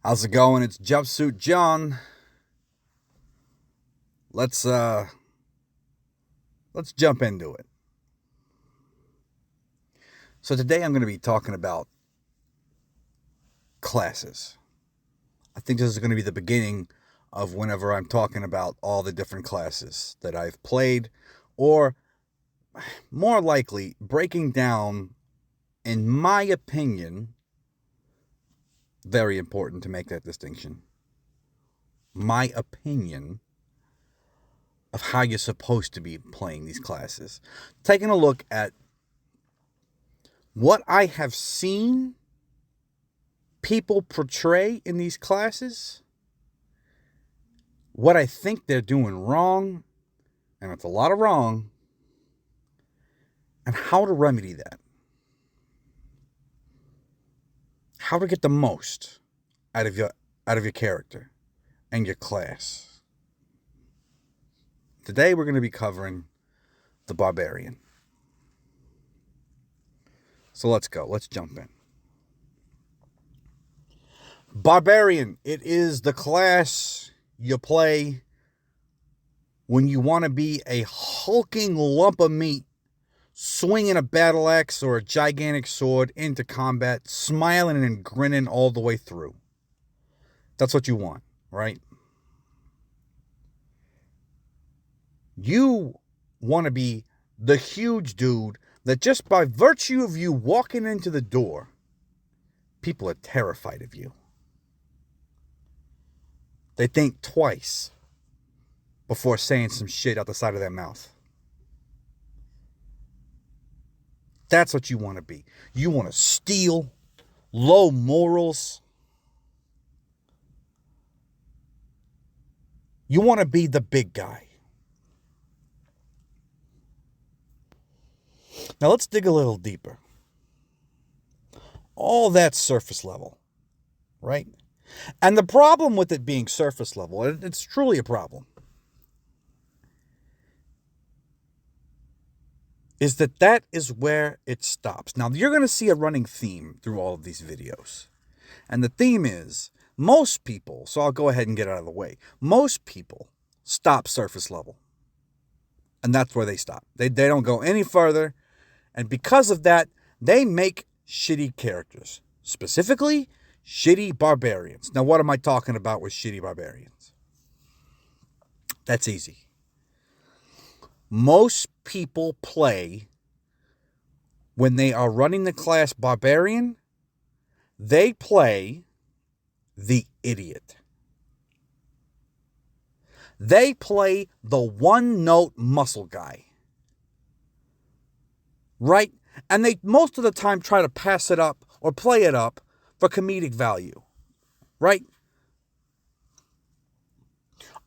How's it going? It's Jumpsuit John. Let's jump into it. So today I'm going to be talking about classes. I think this is going to be the beginning of whenever I'm talking about all the different classes that I've played, or more likely breaking down, in my opinion, very important to make that distinction, my opinion of how you're supposed to be playing these classes. Taking a look at what I have seen people portray in these classes, what I think they're doing wrong, and it's a lot of wrong, and how to remedy that. How to get the most out of your character and your class. Today we're going to be covering the Barbarian. So let's go. Let's jump in. Barbarian. It is the class you play when you want to be a hulking lump of meat, swinging a battle axe or a gigantic sword into combat, smiling and grinning all the way through. That's what you want, right? You want to be the huge dude that just by virtue of you walking into the door, people are terrified of you. They think twice before saying some shit out the side of their mouth. That's what you want to be. You want to steal, low morals. You want to be the big guy. Now let's dig a little deeper. All that surface level, right? And the problem with it being surface level, it's truly a problem, is that is where it stops. Now, you're going to see a running theme through all of these videos. And the theme is, most people, so I'll go ahead and get out of the way, most people stop surface level. And that's where they stop. They don't go any further. And because of that, they make shitty characters. Specifically, shitty barbarians. Now, what am I talking about with shitty barbarians? That's easy. Most people play, when they are running the class barbarian, they play the idiot. They play the one-note muscle guy. Right? And they most of the time try to pass it up or play it up for comedic value. Right?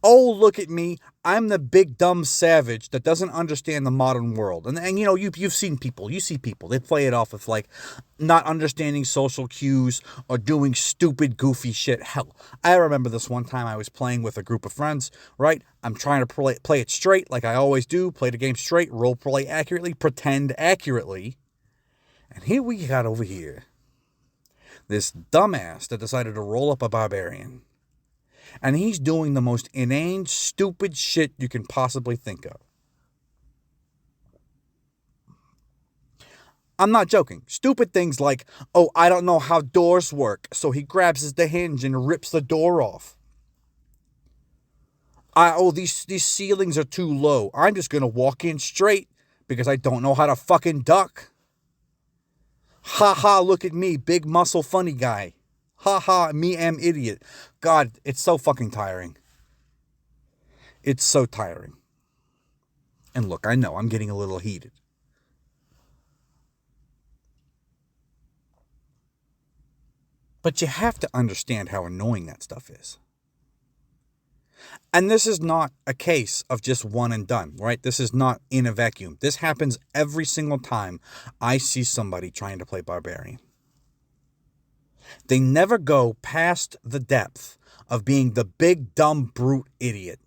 Oh, look at me. I'm the big dumb savage that doesn't understand the modern world. And you know, you've seen people. You see people. They play it off with like not understanding social cues or doing stupid, goofy shit. Hell, I remember this one time I was playing with a group of friends, right? I'm trying to play it straight like I always do. Play the game straight, role play accurately, pretend accurately. And here we got over here this dumbass that decided to roll up a barbarian. And he's doing the most inane, stupid shit you can possibly think of. I'm not joking. Stupid things like, oh, I don't know how doors work, so he grabs the hinge and rips the door off. These ceilings are too low. I'm just going to walk in straight because I don't know how to fucking duck. Ha ha, look at me, big muscle funny guy. Ha ha, me am idiot. God, it's so fucking tiring. It's so tiring. And look, I know I'm getting a little heated. But you have to understand how annoying that stuff is. And this is not a case of just one and done, right? This is not in a vacuum. This happens every single time I see somebody trying to play Barbarian. They never go past the depth of being the big, dumb, brute idiot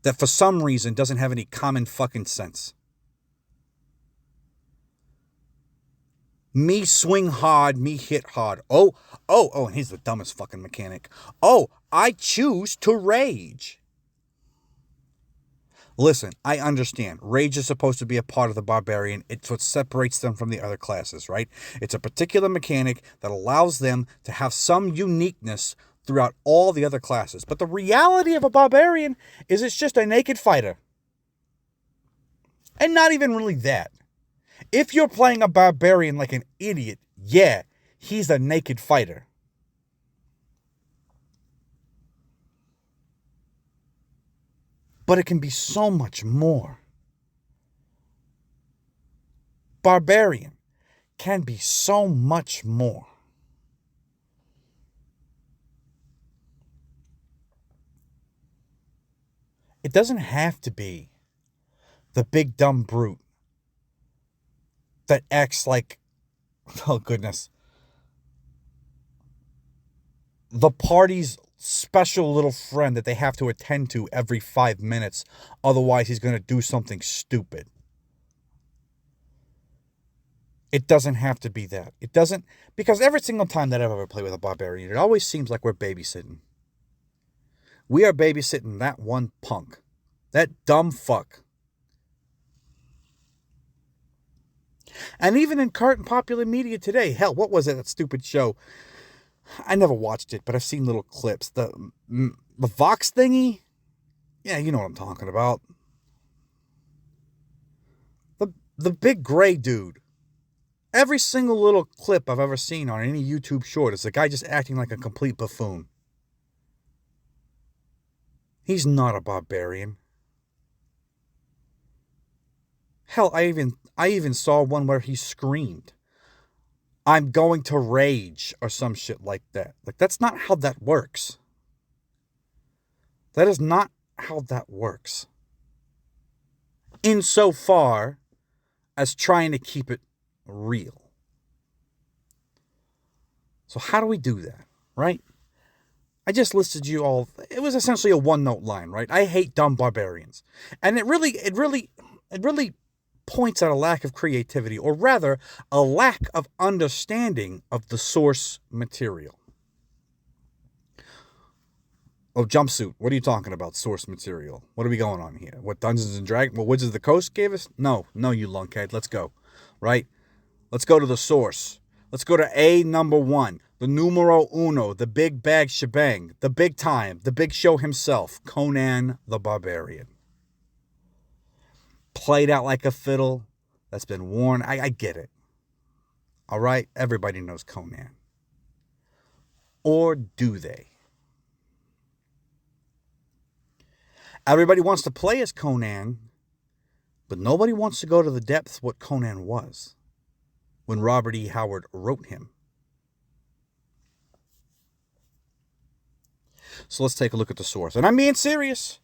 that for some reason doesn't have any common fucking sense. Me swing hard, me hit hard. Oh, and he's the dumbest fucking mechanic. Oh, I choose to rage. Listen, I understand. Rage is supposed to be a part of the barbarian. It's what separates them from the other classes, right? It's a particular mechanic that allows them to have some uniqueness throughout all the other classes. But the reality of a barbarian is it's just a naked fighter. And not even really that. If you're playing a barbarian like an idiot, yeah, he's a naked fighter. But it can be so much more. Barbarian can be so much more. It doesn't have to be the big dumb brute that acts like, oh goodness, the party's special little friend that they have to attend to every 5 minutes. Otherwise, he's going to do something stupid. It doesn't have to be that. It doesn't, because every single time that I've ever played with a barbarian, it always seems like we're babysitting. We are babysitting that one punk. That dumb fuck. And even in current popular media today, hell, what was it, that stupid show? I never watched it, but I've seen little clips. The Vox thingy? Yeah, you know what I'm talking about. The big gray dude. Every single little clip I've ever seen on any YouTube short is the guy just acting like a complete buffoon. He's not a barbarian. Hell, I even saw one where he screamed, "I'm going to rage," or some shit like that. Like, that's not how that works. That is not how that works. Insofar as trying to keep it real. So how do we do that, right? I just listed you all. It was essentially a one-note line, right? I hate dumb barbarians. And it really points at a lack of creativity, or rather, a lack of understanding of the source material. Oh, jumpsuit. What are you talking about, source material? What are we going on here? What, Dungeons and Dragons? What, Wizards of the Coast gave us? No, you lunkhead. Let's go. Right? Let's go to the source. Let's go to A number 1. The numero uno. The big bag shebang. The big time. The big show himself. Conan the Barbarian. Played out like a fiddle. That's been worn. I get it. All right? Everybody knows Conan. Or do they? Everybody wants to play as Conan, but nobody wants to go to the depths what Conan was when Robert E. Howard wrote him. So let's take a look at the source. And I'm being serious.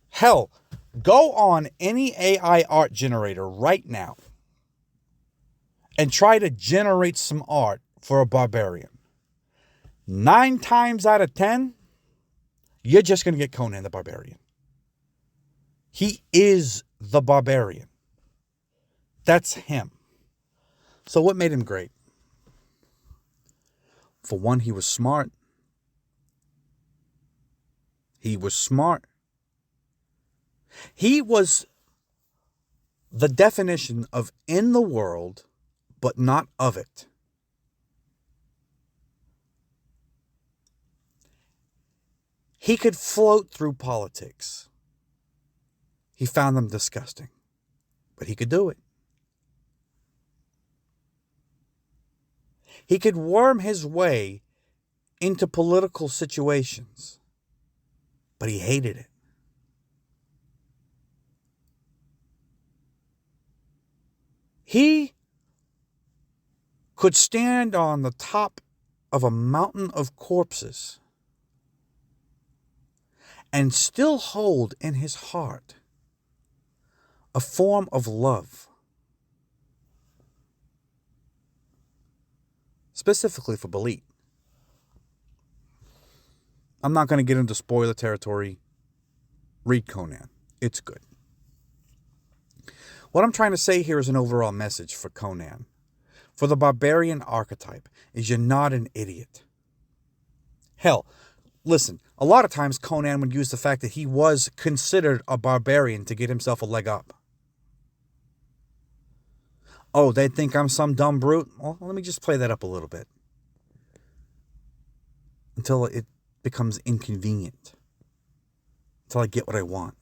Hell, go on any AI art generator right now and try to generate some art for a barbarian. 9 times out of 10, you're just going to get Conan the Barbarian. He is the barbarian. That's him. So what made him great? For one, he was smart. He was smart. He was the definition of in the world, but not of it. He could float through politics. He found them disgusting, but he could do it. He could worm his way into political situations, but he hated it. He could stand on the top of a mountain of corpses and still hold in his heart a form of love, specifically for Belit. I'm not going to get into spoiler territory. Read Conan. It's good. What I'm trying to say here is an overall message for Conan, for the barbarian archetype is you're not an idiot. Hell, listen, a lot of times Conan would use the fact that he was considered a barbarian to get himself a leg up. Oh, they think I'm some dumb brute? Well, let me just play that up a little bit. Until it becomes inconvenient. Until I get what I want.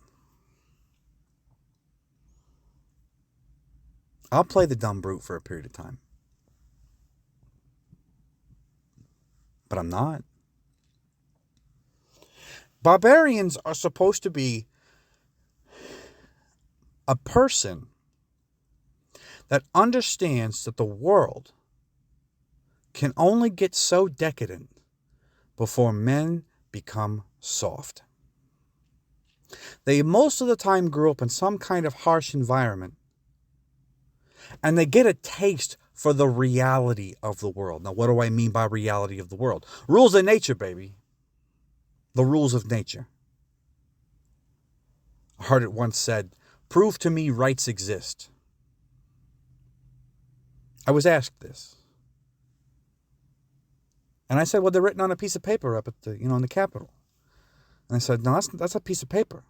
I'll play the dumb brute for a period of time. But I'm not. Barbarians are supposed to be a person that understands that the world can only get so decadent before men become soft. They most of the time grew up in some kind of harsh environment, and they get a taste for the reality of the world. Now, what do I mean by reality of the world? Rules of nature, baby. The rules of nature. I heard it once said, prove to me rights exist. I was asked this. And I said, well, they're written on a piece of paper up at the, in the Capitol. And I said, no, that's a piece of paper.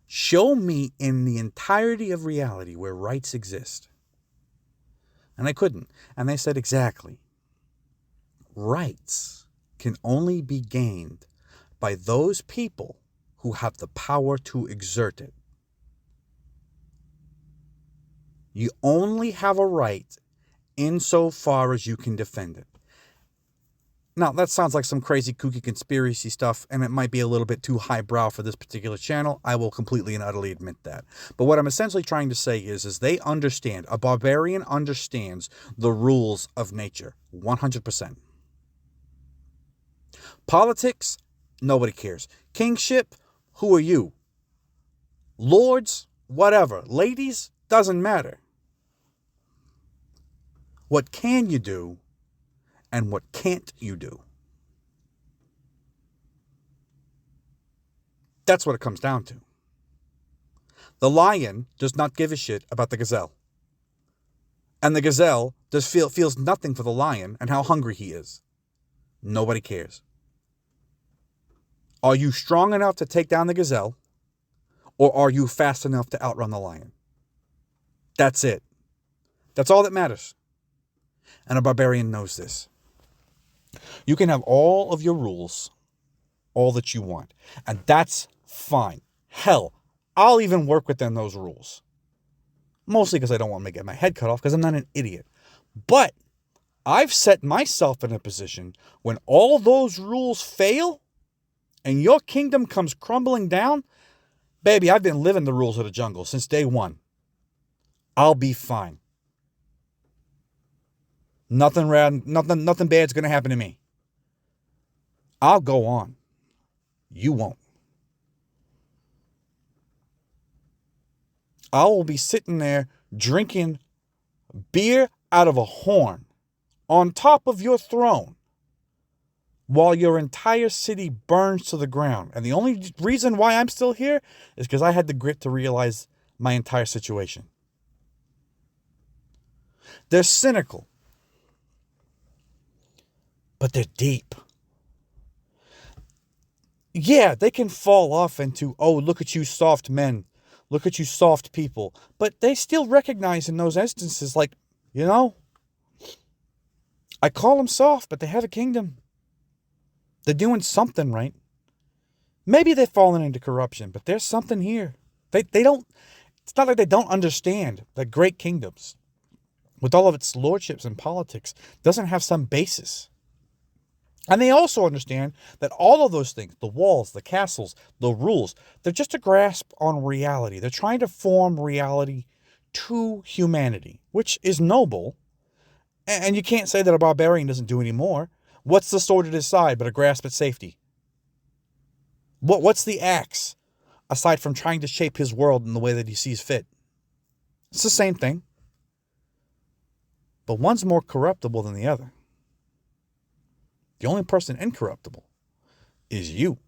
Show me in the entirety of reality where rights exist. And I couldn't. And they said, exactly. Rights can only be gained by those people who have the power to exert it. You only have a right insofar as you can defend it. Now, that sounds like some crazy, kooky conspiracy stuff, and it might be a little bit too highbrow for this particular channel. I will completely and utterly admit that. But what I'm essentially trying to say is they understand, a barbarian understands the rules of nature, 100%. Politics, nobody cares. Kingship, who are you? Lords, whatever. Ladies, doesn't matter. What can you do and what can't you do? That's what it comes down to. The lion does not give a shit about the gazelle. And the gazelle feels nothing for the lion and how hungry he is. Nobody cares. Are you strong enough to take down the gazelle? Or are you fast enough to outrun the lion? That's it. That's all that matters. And a barbarian knows this. You can have all of your rules, all that you want, and that's fine. Hell, I'll even work within those rules. Mostly because I don't want to get my head cut off because I'm not an idiot. But I've set myself in a position when all those rules fail and your kingdom comes crumbling down, baby, I've been living the rules of the jungle since day one. I'll be fine. Nothing bad's going to happen to me. I'll go on. You won't. I will be sitting there drinking beer out of a horn on top of your throne while your entire city burns to the ground. And the only reason why I'm still here is because I had the grit to realize my entire situation. They're cynical. But they're deep. Yeah, they can fall off into, oh, look at you soft men. Look at you soft people. But they still recognize in those instances, like, I call them soft, but they have a kingdom. They're doing something right. Maybe they've fallen into corruption, but there's something here. They don't, it's not like they don't understand that great kingdoms, with all of its lordships and politics, doesn't have some basis. And they also understand that all of those things, the walls, the castles, the rules, they're just a grasp on reality. They're trying to form reality to humanity, which is noble. And you can't say that a barbarian doesn't do any more. What's the sword at his side but a grasp at safety? What's the axe, aside from trying to shape his world in the way that he sees fit? It's the same thing. But one's more corruptible than the other. The only person incorruptible is you,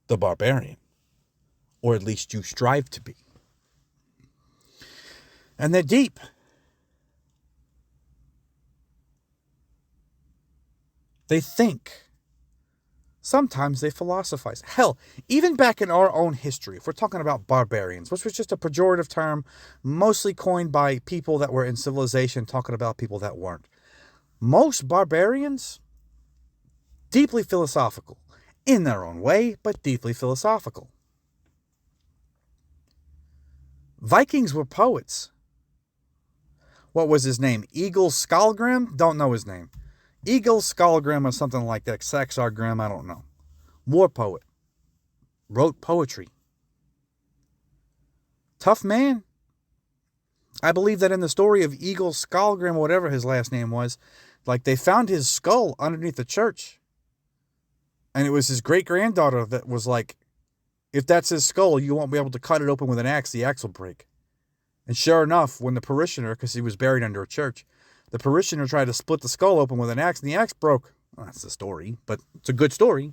the barbarian. Or at least you strive to be. And they're deep. They think. Sometimes they philosophize. Hell, even back in our own history, if we're talking about barbarians, which was just a pejorative term mostly coined by people that were in civilization talking about people that weren't. Most barbarians, deeply philosophical. In their own way, but deeply philosophical. Vikings were poets. What was his name? Egil Skallagrim? Don't know his name. Egil Skallagrim or something like that. Saxargrim, I don't know. War poet. Wrote poetry. Tough man. I believe that in the story of Egil Skallagrim, whatever his last name was, like they found his skull underneath the church. And it was his great-granddaughter that was like, if that's his skull, you won't be able to cut it open with an axe. The axe will break. And sure enough, when the parishioner, because he was buried under a church, the parishioner tried to split the skull open with an axe, and the axe broke. Well, that's the story, but it's a good story.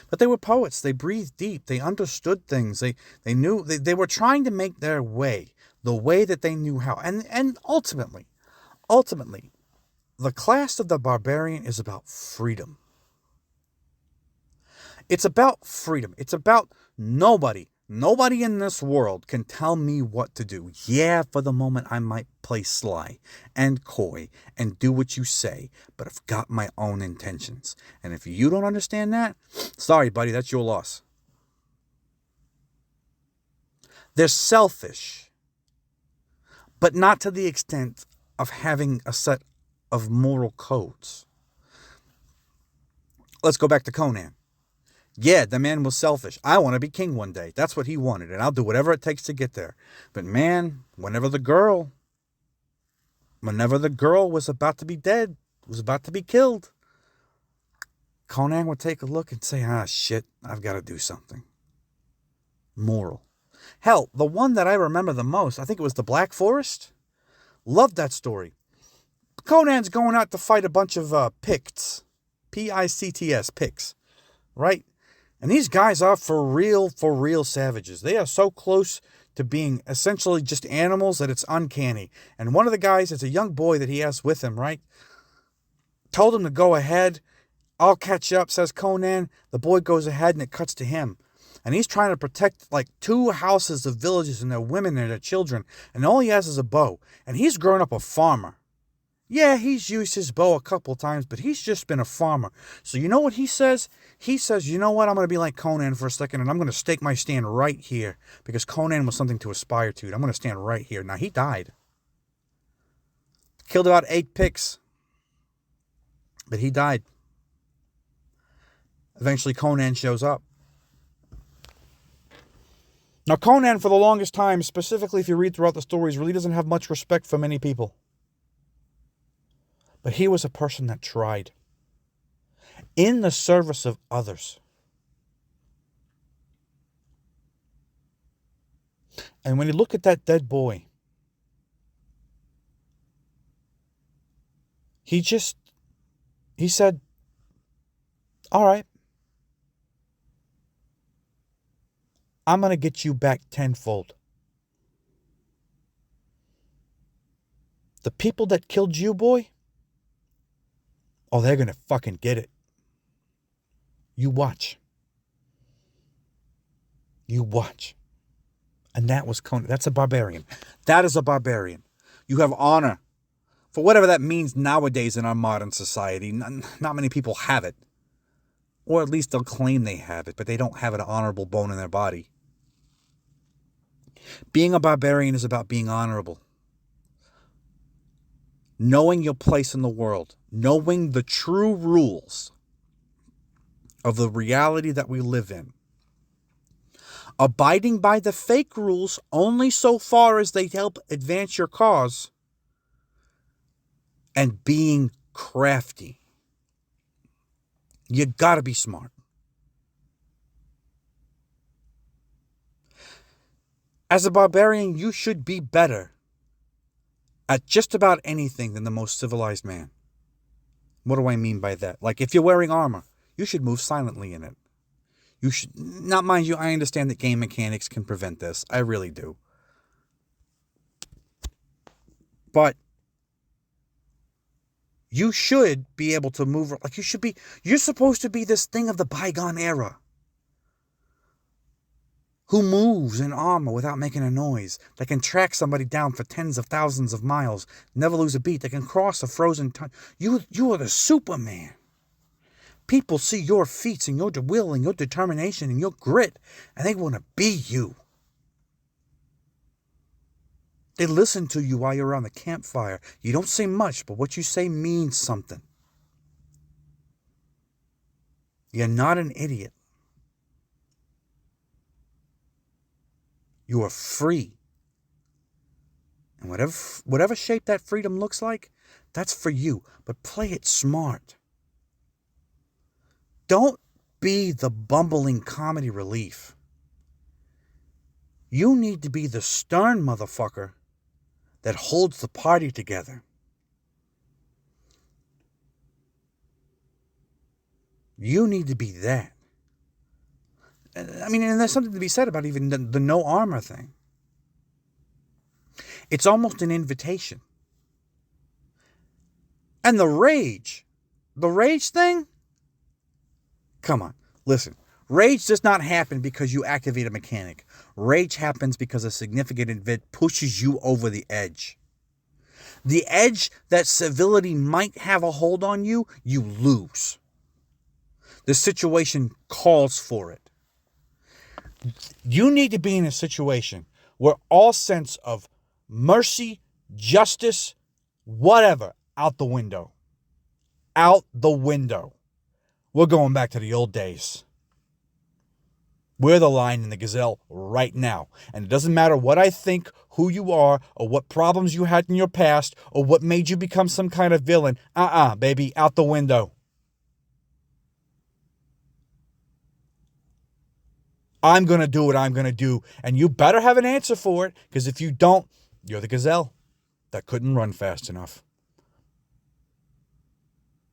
But they were poets. They breathed deep. They understood things. They knew. They were trying to make their way, the way that they knew how. And ultimately, the class of the barbarian is about freedom. It's about freedom. It's about nobody in this world can tell me what to do. Yeah, for the moment I might play sly and coy and do what you say, but I've got my own intentions. And if you don't understand that, sorry, buddy, that's your loss. They're selfish, but not to the extent of having a set of moral codes. Let's go back to Conan. Yeah, the man was selfish. I want to be king one day. That's what he wanted, and I'll do whatever it takes to get there. But man, whenever the girl was about to be dead, was about to be killed, Conan would take a look and say, shit, I've got to do something. Moral. Hell, the one that I remember the most, I think it was the Black Forest. Loved that story. Conan's going out to fight a bunch of Picts. Picts, Picts. Right? And these guys are for real savages. They are so close to being essentially just animals that it's uncanny. And one of the guys, it's a young boy that he has with him, right? Told him to go ahead. I'll catch up, says Conan. The boy goes ahead and it cuts to him. And he's trying to protect like 2 houses of villages and their women and their children. And all he has is a bow. And he's grown up a farmer. Yeah, he's used his bow a couple times, but he's just been a farmer. So you know what he says? He says, you know what? I'm going to be like Conan for a second, and I'm going to stake my stand right here. Because Conan was something to aspire to. I'm going to stand right here. Now, he died. Killed about 8 Picts. But he died. Eventually, Conan shows up. Now, Conan, for the longest time, specifically if you read throughout the stories, really doesn't have much respect for many people. But he was a person that tried. In the service of others. And when you look at that dead boy, he said, all right, I'm going to get you back tenfold. The people that killed you, boy, oh, they're going to fucking get it. You watch. You watch. And that was Conan. That's a barbarian. That is a barbarian. You have honor. For whatever that means nowadays in our modern society, not many people have it. Or at least they'll claim they have it, but they don't have an honorable bone in their body. Being a barbarian is about being honorable. Knowing your place in the world. Knowing the true rules of the reality that we live in. Abiding by the fake rules only so far as they help advance your cause. And being crafty. You gotta be smart. As a barbarian, you should be better at just about anything than the most civilized man. What do I mean by that? Like if you're wearing armor, you should move silently in it. You should, not mind you, I understand that game mechanics can prevent this. I really do. But You should be able to move, like you're supposed to be this thing of the bygone era. Who moves in armor without making a noise, that can track somebody down for tens of thousands of miles, never lose a beat, that can cross a frozen time. You are the Superman. People see your feats and your will and your determination and your grit, and they want to be you. They listen to you while you're around the campfire. You don't say much, but what you say means something. You're not an idiot. You are free. And whatever shape that freedom looks like, that's for you. But play it smart. Don't be the bumbling comedy relief. You need to be the stern motherfucker that holds the party together. You need to be that. I mean, and there's something to be said about even the no armor thing. It's almost an invitation. And the rage thing, come on, listen. Rage does not happen because you activate a mechanic. Rage happens because a significant event pushes you over the edge. The edge that civility might have a hold on you, you lose. The situation calls for it. You need to be in a situation where all sense of mercy, justice, whatever, out the window. Out the window. We're going back to the old days. We're the lion and the gazelle right now. And it doesn't matter what I think, who you are, or what problems you had in your past, or what made you become some kind of villain. Baby, out the window. I'm going to do what I'm going to do, and you better have an answer for it, because if you don't, you're the gazelle that couldn't run fast enough.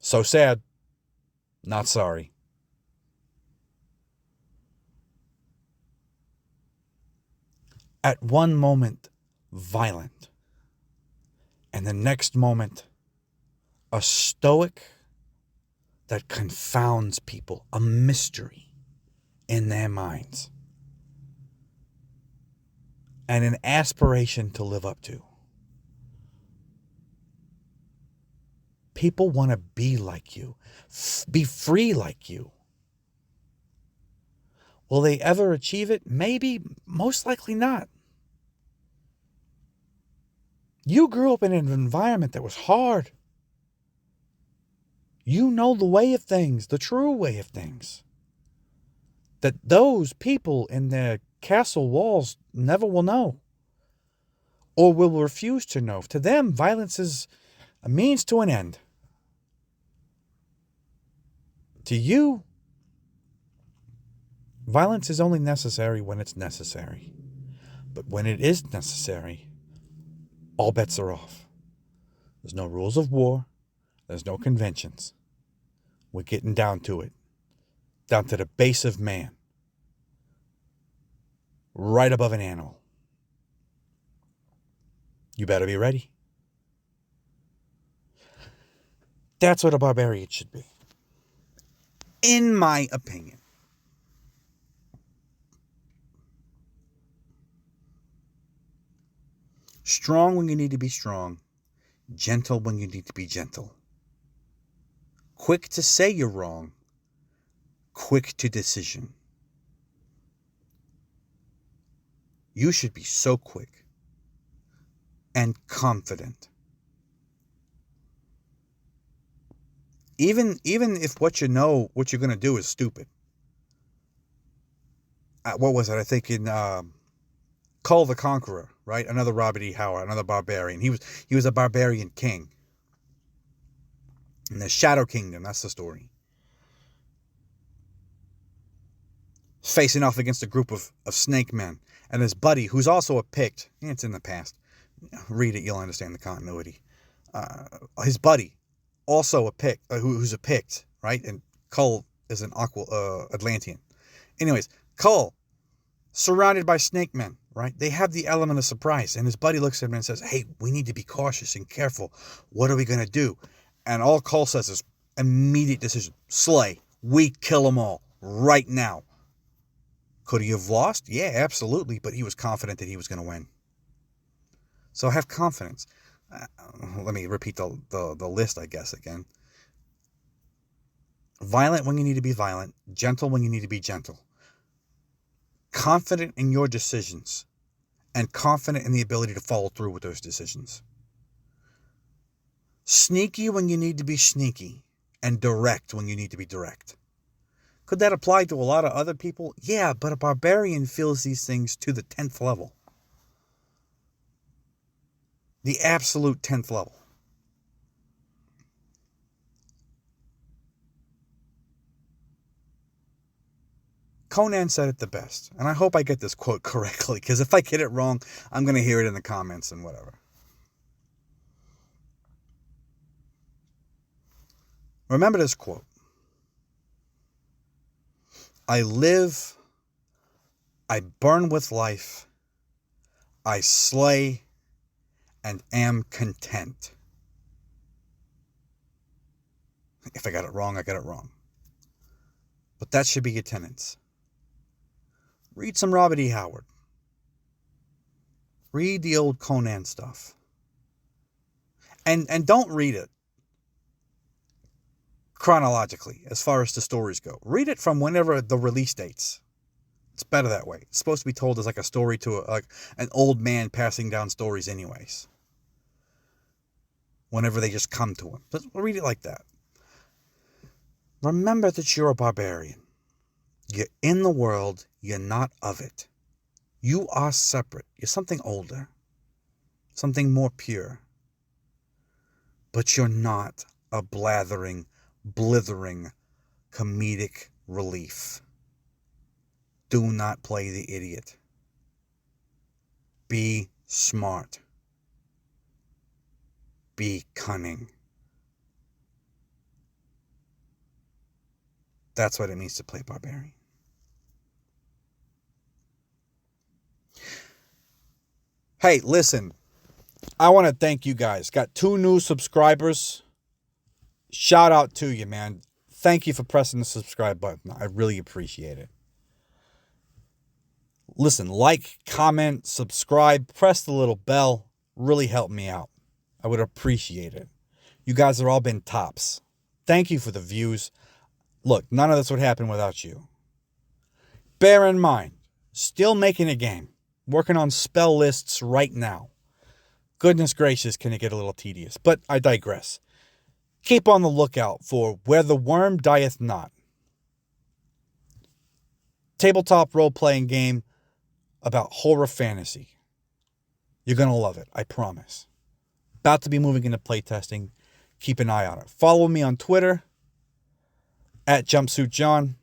So sad. Not sorry. At one moment, violent, and the next moment, a stoic that confounds people, a mystery in their minds, and an aspiration to live up to. People want to be like you, be free like you. Will they ever achieve it? Maybe, most likely not. You grew up in an environment that was hard. You know the way of things, the true way of things, that those people in their castle walls never will know or will refuse to know. To them, violence is a means to an end. To you, violence is only necessary when it's necessary. But when it is necessary, all bets are off. There's no rules of war. There's no conventions. We're getting down to it. Down to the base of man. Right above an animal. You better be ready. That's what a barbarian should be. In my opinion. Strong when you need to be strong. Gentle when you need to be gentle. Quick to say you're wrong. Quick to decision. You should be so quick and confident. Even if what you're going to do is stupid. What was it? I think in Kull the Conqueror, right? Another Robert E. Howard, another barbarian. He was a barbarian king. In the Shadow Kingdom, that's the story. Facing off against a group of snake men. And his buddy, who's also a Pict. It's in the past. Read it, you'll understand the continuity. His buddy, also a Pict, who's a Pict, right? And Kull is an Atlantean. Anyways, Kull, surrounded by snake men, right? They have the element of surprise. And his buddy looks at him and says, hey, we need to be cautious and careful. What are we going to do? And all Cole says is immediate decision. Slay. We kill them all right now. Could he have lost? Yeah, absolutely. But he was confident that he was going to win. So have confidence. Let me repeat the list, I guess, again. Violent when you need to be violent. Gentle when you need to be gentle. Confident in your decisions. And confident in the ability to follow through with those decisions. Sneaky when you need to be sneaky. And direct when you need to be direct. Could that apply to a lot of other people? Yeah, but a barbarian feels these things to the 10th level. The absolute 10th level. Conan said it the best, and I hope I get this quote correctly, because if I get it wrong, I'm going to hear it in the comments and whatever. Remember this quote. I live, I burn with life, I slay, and am content. If I got it wrong, I got it wrong. But that should be your tenets. Read some Robert E. Howard. Read the old Conan stuff. And don't read it chronologically as far as the stories go. Read it from whenever the release dates. It's better that way. It's supposed to be told as like a story to an old man passing down stories anyways. Whenever they just come to him. But read it like that. Remember that you're a barbarian. You're in the world. You're not of it. You are separate. You're something older. Something more pure. But you're not a blathering, blithering, comedic relief. Do not play the idiot. Be smart. Be cunning. That's what it means to play barbarian. Hey, listen. I want to thank you guys. Got 2 new subscribers. Shout out to you, man. Thank you for pressing the subscribe button. I really appreciate it. Listen, like, comment, subscribe, press the little bell. Really help me out. I would appreciate it. You guys have all been tops. Thank you for the views. Look, none of this would happen without you. Bear in mind, still making a game. Working on spell lists right now. Goodness gracious, can it get a little tedious? But I digress. Keep on the lookout for Where the Worm Dieth Not. Tabletop role-playing game about horror fantasy. You're going to love it, I promise. About to be moving into playtesting. Keep an eye on it. Follow me on Twitter, @JumpsuitJohn.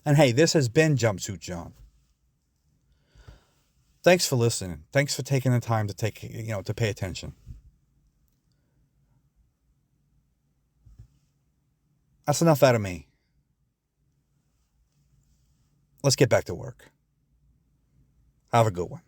And hey, this has been Jumpsuit John. Thanks for listening. Thanks for taking the time to pay attention. That's enough out of me. Let's get back to work. Have a good one.